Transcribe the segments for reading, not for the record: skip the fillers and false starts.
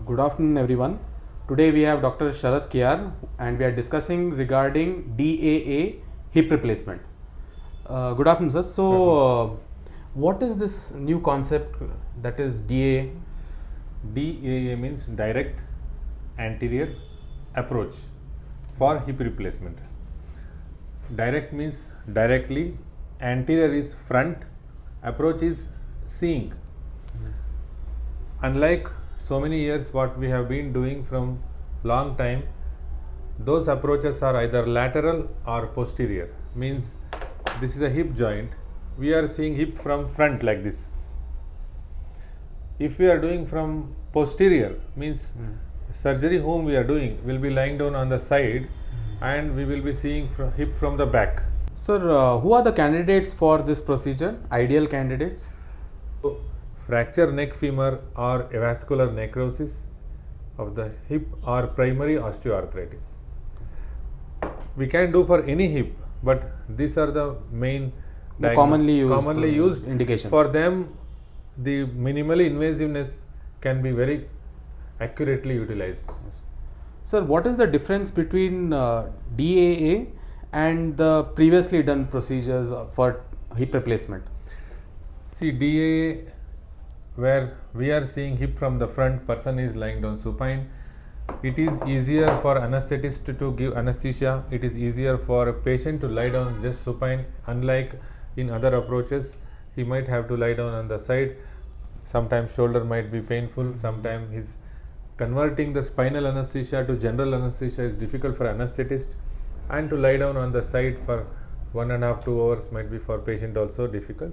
Good afternoon, everyone. Today we have Dr. Sharat Kiyar and we are discussing regarding DAA hip replacement. Good afternoon, sir. So, what is this new concept that is DAA? DAA means direct anterior approach for hip replacement. Direct means directly, anterior is front, approach is seeing. Unlike so many years what we have been doing from long time, those approaches are either lateral or posterior. Means this is a hip joint, we are seeing hip from front like this. If we are doing from posterior, means surgery whom we are doing will be lying down on the side and we will be seeing hip from the back. Sir, who are the candidates for this procedure? Ideal candidates? So, fracture neck femur or avascular necrosis of the hip or primary osteoarthritis. We can do for any hip, but these are the main commonly used indications. For them, the minimally invasiveness can be very accurately utilized. Sir, what is the difference between DAA and the previously done procedures for hip replacement? See, DAA, where we are seeing hip from the front, person is lying down supine. It is easier for anesthetist to give anesthesia. It is easier for a patient to lie down just supine. Unlike in other approaches, he might have to lie down on the side. Sometimes shoulder might be painful. Sometimes his converting the spinal anesthesia to general anesthesia is difficult for anesthetist, and to lie down on the side for 1.5 to 2 hours might be for patient also difficult.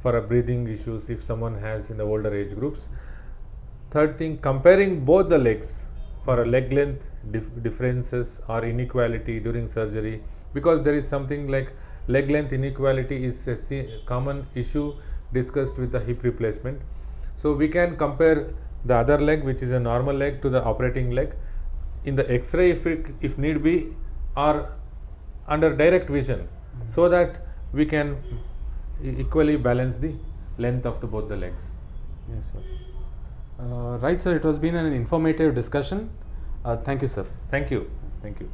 For a breathing issues if someone has in the older age groups. Third thing, comparing both the legs for a leg length differences or inequality during surgery, because there is something like leg length inequality is a common issue discussed with the hip replacement. So we can compare the other leg, which is a normal leg, to the operating leg in the X-ray if need be, or under direct vision, so that we can equally balance the length of both the legs. Yes, sir. Right, sir. It has been an informative discussion. Thank you, sir. Thank you. Thank you.